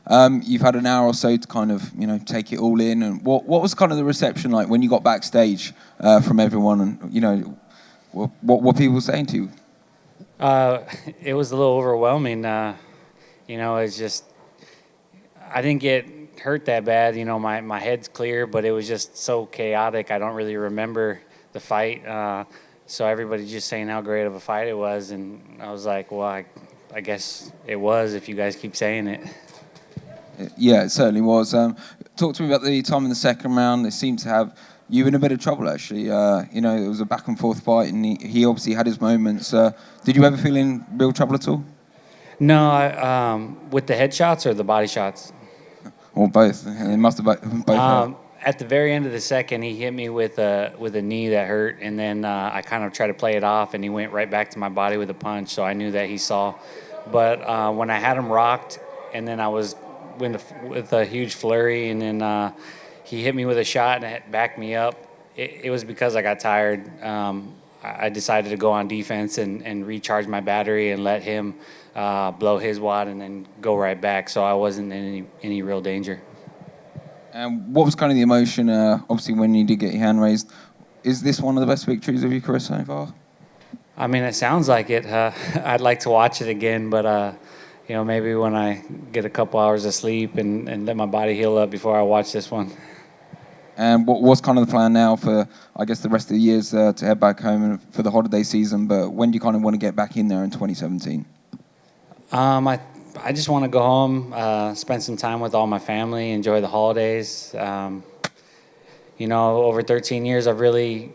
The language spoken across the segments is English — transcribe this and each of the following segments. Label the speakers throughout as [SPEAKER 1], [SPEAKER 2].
[SPEAKER 1] You've had an hour or so to kind of, take it all in. And what was kind of the reception like when you got backstage from everyone? And, what were people saying to you?
[SPEAKER 2] It was a little overwhelming. It's just, I didn't get hurt that bad. My head's clear, but it was just so chaotic. I don't really remember the fight. So everybody's just saying how great of a fight it was. And I was like, well, I guess it was if you guys keep saying it.
[SPEAKER 1] Yeah, it certainly was. Talk to me about the time in the second round. They seemed to have you in a bit of trouble, actually. It was a back and forth fight, and he obviously had his moments. Did you ever feel in real trouble at all?
[SPEAKER 2] No, with the headshots or the body shots?
[SPEAKER 1] Or both? It must have both.
[SPEAKER 2] At the very end of the second, he hit me with a knee that hurt, and then I kind of tried to play it off, and he went right back to my body with a punch, so I knew that he saw. But when I had him rocked, and then I was with a huge flurry, and then he hit me with a shot and it backed me up, it was because I got tired. I decided to go on defense and recharge my battery and let him blow his wad and then go right back, so I wasn't in any real danger.
[SPEAKER 1] And what was kind of the emotion, obviously, when you did get your hand raised? Is this one of the best victories of your career so far?
[SPEAKER 2] I mean, it sounds like it. I'd like to watch it again, but maybe when I get a couple hours of sleep and let my body heal up before I watch this one.
[SPEAKER 1] And what's kind of the plan now for, I guess, the rest of the years to head back home and for the holiday season? But when do you kind of want to get back in there in 2017?
[SPEAKER 2] I just want to go home, spend some time with all my family, enjoy the holidays. Over 13 years, I've really,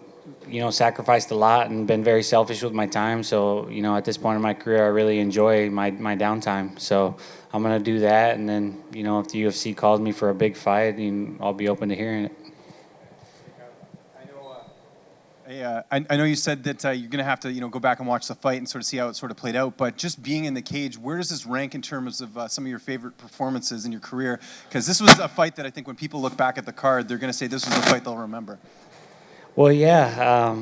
[SPEAKER 2] sacrificed a lot and been very selfish with my time. So, at this point in my career, I really enjoy my downtime. So I'm going to do that. And then, if the UFC calls me for a big fight, I'll be open to hearing it.
[SPEAKER 3] I know you said that you're going to have to, go back and watch the fight and sort of see how it sort of played out. But just being in the cage, where does this rank in terms of some of your favorite performances in your career? Because this was a fight that I think when people look back at the card, they're going to say this was a fight they'll remember.
[SPEAKER 2] Well, yeah,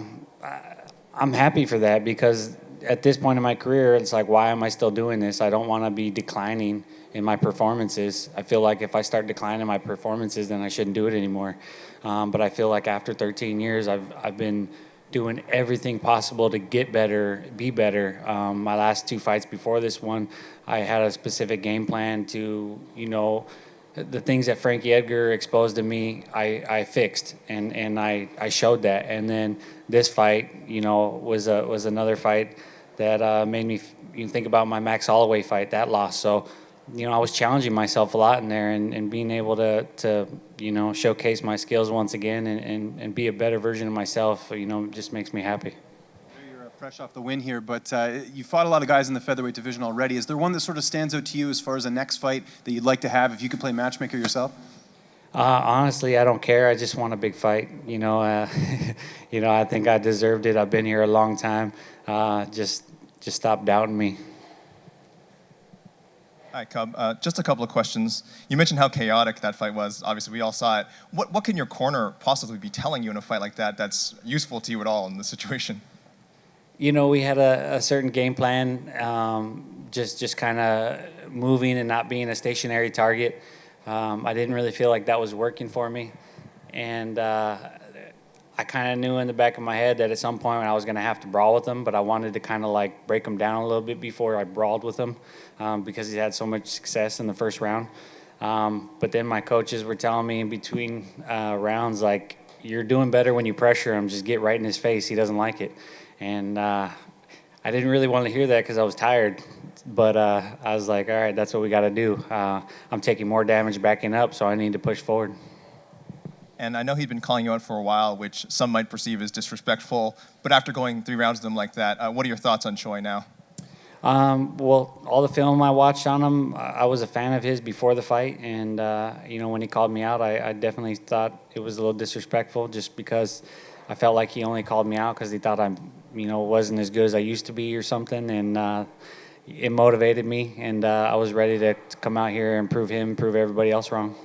[SPEAKER 2] I'm happy for that because at this point in my career, it's like, why am I still doing this? I don't want to be declining in my performances. I feel like if I start declining my performances, then I shouldn't do it anymore. But I feel like after 13 years, I've been doing everything possible to get better, be better. My last two fights before this one, I had a specific game plan to, the things that Frankie Edgar exposed to me, I fixed, and I showed that. And then this fight, was another fight that made me think about my Max Holloway fight, that loss. So, I was challenging myself a lot in there and being able to showcase my skills once again and be a better version of myself, just makes me happy.
[SPEAKER 3] You're fresh off the win here, but you fought a lot of guys in the featherweight division already. Is there one that sort of stands out to you as far as a next fight that you'd like to have if you could play matchmaker yourself?
[SPEAKER 2] Honestly, I don't care. I just want a big fight. I think I deserved it. I've been here a long time. Just stop doubting me.
[SPEAKER 4] Hi, Cub. Just a couple of questions. You mentioned how chaotic that fight was. Obviously, we all saw it. What can your corner possibly be telling you in a fight like that that's useful to you at all in the situation?
[SPEAKER 2] We had a certain game plan, just kind of moving and not being a stationary target. I didn't really feel like that was working for me. And I kind of knew in the back of my head that at some point I was going to have to brawl with him, but I wanted to kind of like break him down a little bit before I brawled with him because he had so much success in the first round. But then my coaches were telling me in between rounds, like, you're doing better when you pressure him. Just get right in his face. He doesn't like it. And I didn't really want to hear that because I was tired. But I was like, all right, that's what we got to do. I'm taking more damage backing up, so I need to push forward.
[SPEAKER 4] And I know he'd been calling you out for a while, which some might perceive as disrespectful. But after going 3 rounds with him like that, what are your thoughts on Choi now?
[SPEAKER 2] Well, all the film I watched on him, I was a fan of his before the fight. And, when he called me out, I definitely thought it was a little disrespectful just because I felt like he only called me out because he thought I, wasn't as good as I used to be or something. And it motivated me. And I was ready to come out here and prove everybody else wrong.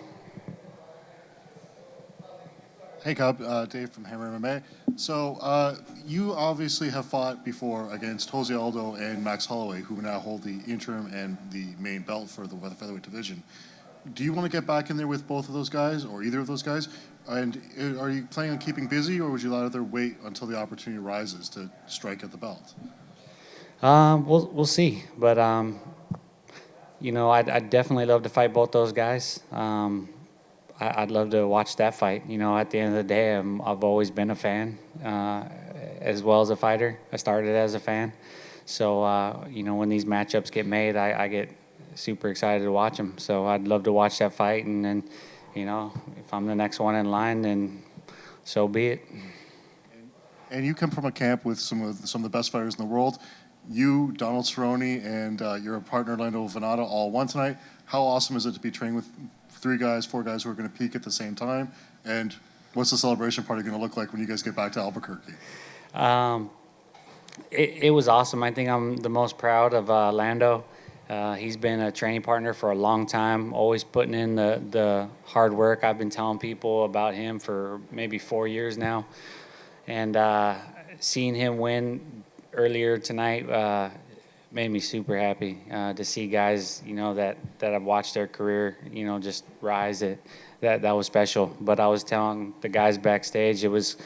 [SPEAKER 5] Hey, Cub, Dave from Hammer MMA. So you obviously have fought before against Jose Aldo and Max Holloway, who now hold the interim and the main belt for the featherweight division. do you want to get back in there with both of those guys or either of those guys? And are you planning on keeping busy, or would you rather wait until the opportunity rises to strike at the belt?
[SPEAKER 2] We'll see, but I'd definitely love to fight both those guys. I'd love to watch that fight. At the end of the day, I've always been a fan, as well as a fighter. I started as a fan, so when these matchups get made, I get super excited to watch them. So I'd love to watch that fight, and then, if I'm the next one in line, then so be it.
[SPEAKER 5] And you come from a camp with some of the best fighters in the world. You, Donald Cerrone, and your partner Lando Vannata all won tonight. How awesome is it to be training with 4 guys who are going to peak at the same time? And what's the celebration party going to look like when you guys get back to Albuquerque?
[SPEAKER 2] It was awesome. I think I'm the most proud of Lando. He's been a training partner for a long time, always putting in the hard work. I've been telling people about him for maybe 4 years now. And seeing him win earlier tonight made me super happy to see guys, that I've watched their career, just rise. That was special. But I was telling the guys backstage, it was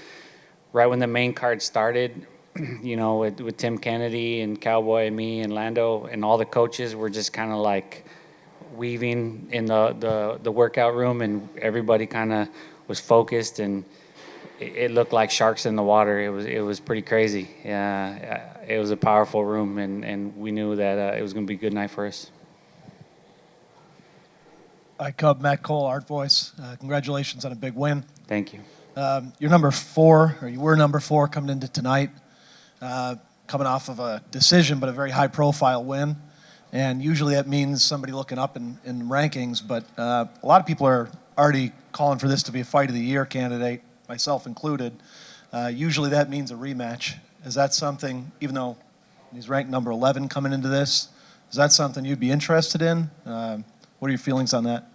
[SPEAKER 2] right when the main card started, with Tim Kennedy and Cowboy and me and Lando, and all the coaches were just kind of like weaving in the workout room, and everybody kind of was focused, and it looked like sharks in the water. It was pretty crazy. It was a powerful room, and we knew that it was going to be a good night for us.
[SPEAKER 6] Hi, Cub. Matt Cole, Art Voice. Congratulations on a big win.
[SPEAKER 2] Thank you.
[SPEAKER 6] You're number 4, or you were number 4 coming into tonight, coming off of a decision, but a very high-profile win. And usually that means somebody looking up in rankings, but a lot of people are already calling for this to be a Fight of the Year candidate, myself included. Usually that means a rematch. Is that something, even though he's ranked number 11 coming into this, is that something you'd be interested in? What are your feelings on that?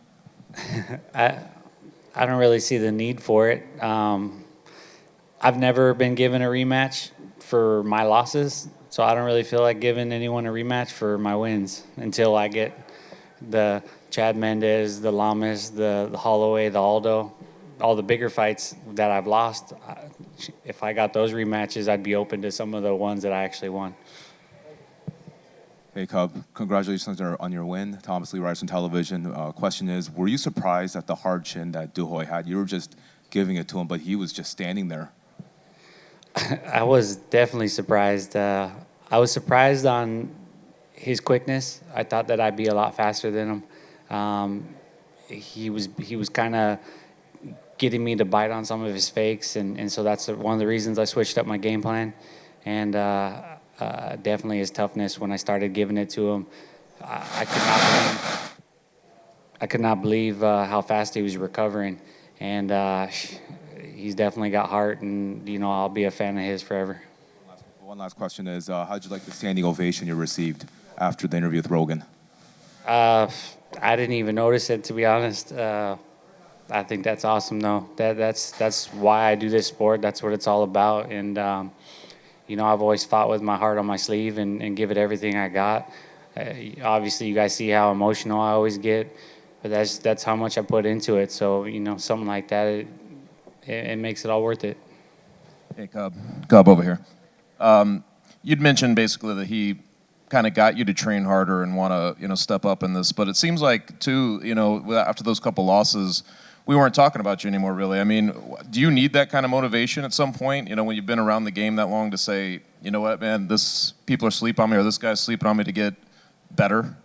[SPEAKER 2] I don't really see the need for it. I've never been given a rematch for my losses, so I don't really feel like giving anyone a rematch for my wins until I get the Chad Mendez, the Lamas, the Holloway, the Aldo, all the bigger fights that I've lost. If I got those rematches, I'd be open to some of the ones that I actually won.
[SPEAKER 7] Hey, Cub. Congratulations on your win. Thomas Lee Rice on television. Question is, were you surprised at the hard chin that Duhoy had? You were just giving it to him, but he was just standing there.
[SPEAKER 2] I was definitely surprised. I was surprised on his quickness. I thought that I'd be a lot faster than him. He was kind of getting me to bite on some of his fakes, and so that's one of the reasons I switched up my game plan. And definitely his toughness when I started giving it to him. I could not believe how fast he was recovering, and he's definitely got heart, and I'll be a fan of his forever.
[SPEAKER 7] One last question is, how did you like the standing ovation you received after the interview with Rogan?
[SPEAKER 2] I didn't even notice it, to be honest. I think that's awesome, though. That's why I do this sport. That's what it's all about, and I've always fought with my heart on my sleeve and give it everything I got. Obviously, you guys see how emotional I always get, but that's how much I put into it. So, something like that, it makes it all worth it.
[SPEAKER 8] Hey, Cub. Cub over here. You'd mentioned basically that he kind of got you to train harder and want to, step up in this. But it seems like, too, after those couple losses, we weren't talking about you anymore, really. I mean, do you need that kind of motivation at some point, when you've been around the game that long, to say, you know what, man, people are sleeping on me, or this guy's sleeping on me, to get better?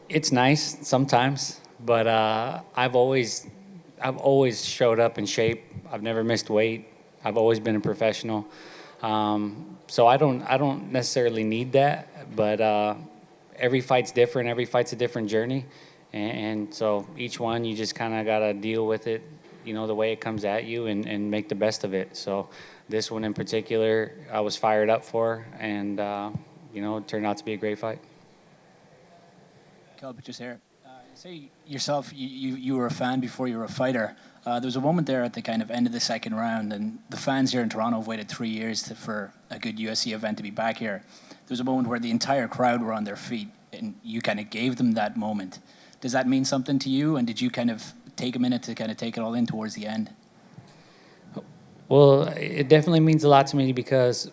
[SPEAKER 2] It's nice sometimes, but I've always showed up in shape. I've never missed weight. I've always been a professional, so I don't necessarily need that. But every fight's different. Every fight's a different journey, and so each one you just kind of gotta deal with it, the way it comes at you, and make the best of it. So this one in particular, I was fired up for, and it turned out to be a great fight.
[SPEAKER 9] Cub, just here. Say yourself, you were a fan before you were a fighter. There was a moment there at the kind of end of the second round, and the fans here in Toronto have waited 3 years for a good UFC event to be back here. was a moment where the entire crowd were on their feet, and you kind of gave them that moment. Does that mean something to you? And did you kind of take a minute to kind of take it all in towards the end?
[SPEAKER 2] Well, it definitely means a lot to me because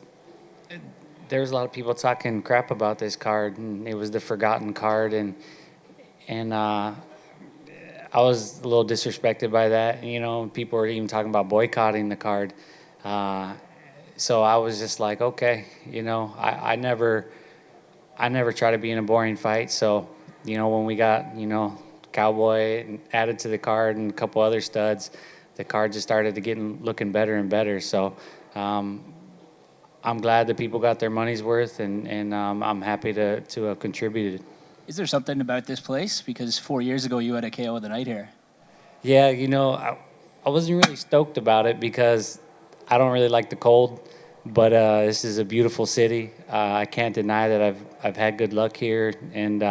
[SPEAKER 2] there's a lot of people talking crap about this card, and it was the forgotten card, and I was a little disrespected by that. You know, people were even talking about boycotting the card. So I was just like, okay, you know, I never try to be in a boring fight. So, you know, when we got, you know, Cowboy added to the card and a couple other studs, the card just started to looking better and better. So I'm glad that people got their money's worth, and I'm happy to have contributed.
[SPEAKER 9] Is there something about this place? Because 4 years ago you had a KO of the night here.
[SPEAKER 2] Yeah, you know, I wasn't really stoked about it because I don't really like the cold, but this is a beautiful city. I can't deny that I've had good luck here, and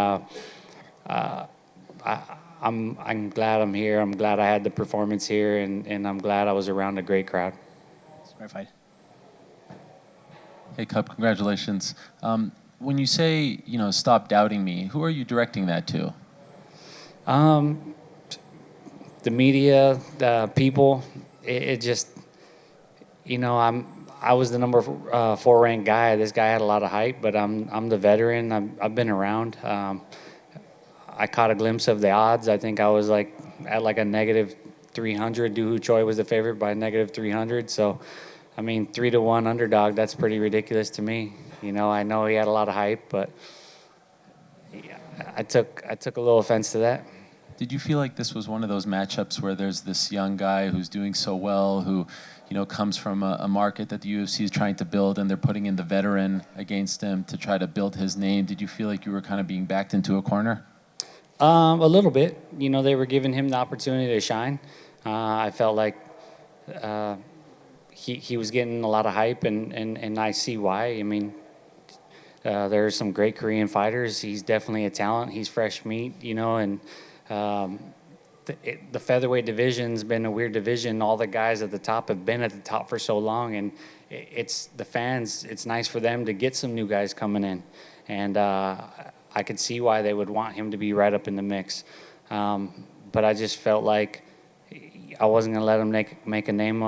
[SPEAKER 2] I'm glad I'm here. I'm glad I had the performance here, and I'm glad I was around a great crowd.
[SPEAKER 9] Smart fight.
[SPEAKER 10] Hey, Cub, congratulations. When you say, you know, stop doubting me, who are you directing that to?
[SPEAKER 2] The media, the people, it just, you know, I was the number 4 ranked guy. This guy had a lot of hype, but I'm the veteran. I've been around. I caught a glimpse of the odds. I think I was like at like a negative 300. Choi was the favorite by negative 300. So, I mean, 3-1 underdog. That's pretty ridiculous to me. You know, I know he had a lot of hype, but I took a little offense to that.
[SPEAKER 10] Did you feel like this was one of those matchups where there's this young guy who's doing so well, who, you know, comes from a market that the UFC is trying to build, and they're putting in the veteran against him to try to build his name? Did you feel like you were kind of being backed into a corner?
[SPEAKER 2] A little bit. You know, they were giving him the opportunity to shine. I felt like he was getting a lot of hype, and I see why. I mean, there are some great Korean fighters. He's definitely a talent. He's fresh meat, you know, and the featherweight division's been a weird division. All the guys at the top have been at the top for so long, and it's the fans. It's nice for them to get some new guys coming in, and I could see why they would want him to be right up in the mix. But I just felt like I wasn't going to let him make a name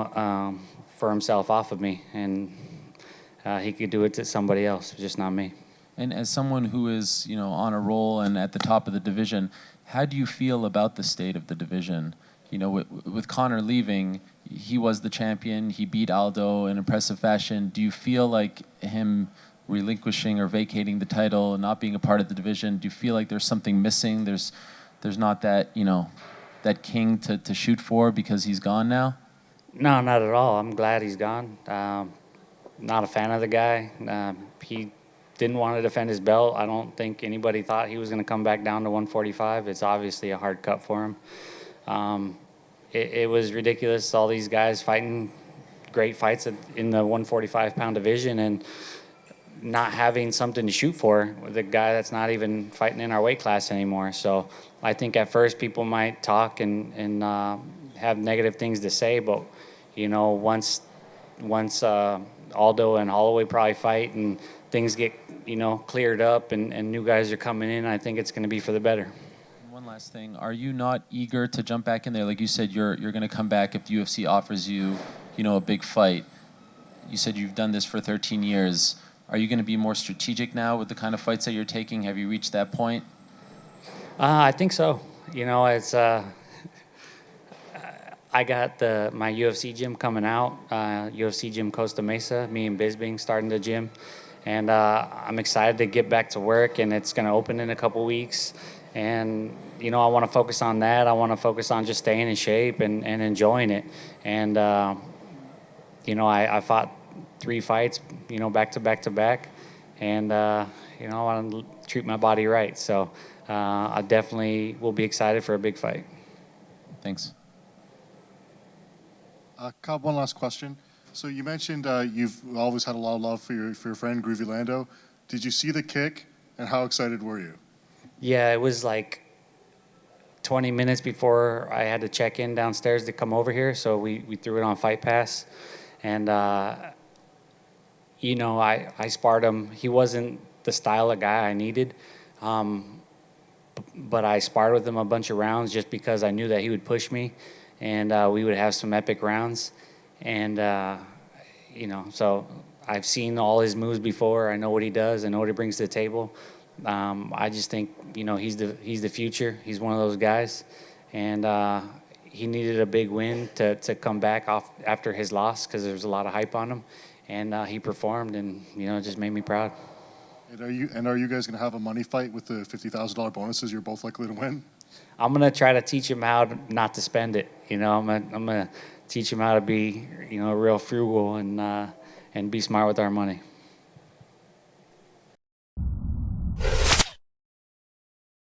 [SPEAKER 2] for himself off of me, and he could do it to somebody else, just not me.
[SPEAKER 10] And as someone who is, you know, on a roll and at the top of the division, how do you feel about the state of the division? You know, with Conor leaving, he was the champion. He beat Aldo in impressive fashion. Do you feel like him relinquishing or vacating the title and not being a part of the division, do you feel like there's something missing? There's not that, you know, that king to shoot for because he's gone now?
[SPEAKER 2] No, not at all. I'm glad he's gone. Not a fan of the guy. He didn't want to defend his belt. I don't think anybody thought he was going to come back down to 145. It's obviously a hard cut for him. It was ridiculous. All these guys fighting great fights in the 145-pound division and not having something to shoot for with a guy that's not even fighting in our weight class anymore. So I think at first people might talk and have negative things to say, but you know, once Aldo and Holloway probably fight and things get, you know, cleared up and new guys are coming in, I think it's going to be for the better.
[SPEAKER 10] One last thing, are you not eager to jump back in there? Like you said, you're going to come back if the UFC offers you, you know, a big fight. You said you've done this for 13 years. Are you going to be more strategic now with the kind of fights that you're taking? Have you reached that point?
[SPEAKER 2] I think so. You know, it's I got my UFC gym coming out, UFC gym Costa Mesa. Me and Bisbing starting the gym, and I'm excited to get back to work. And it's going to open in a couple weeks. And you know, I want to focus on that. I want to focus on just staying in shape and enjoying it. And you know, I fought 3 fights, you know, back to back, and you know, I want to treat my body right. So I definitely will be excited for a big fight.
[SPEAKER 10] Thanks.
[SPEAKER 5] Cobb, one last question. So you mentioned you've always had a lot of love for your friend Groovy Lando. Did you see the kick, and how excited were you?
[SPEAKER 2] Yeah, it was like 20 minutes before I had to check in downstairs to come over here, so we threw it on Fight Pass, and you know, I sparred him. He wasn't the style of guy I needed. But I sparred with him a bunch of rounds just because I knew that he would push me, and we would have some epic rounds. And so I've seen all his moves before. I know what he does. I know what he brings to the table. I just think he's the future. He's one of those guys, and he needed a big win to come back off after his loss because there was a lot of hype on him, and he performed, and it just made me proud.
[SPEAKER 5] And are you guys going to have a money fight with the $50,000 bonuses you're both likely to win?
[SPEAKER 2] I'm gonna try to teach him how not to spend it. I'm gonna teach him how to be real frugal and be smart with our money.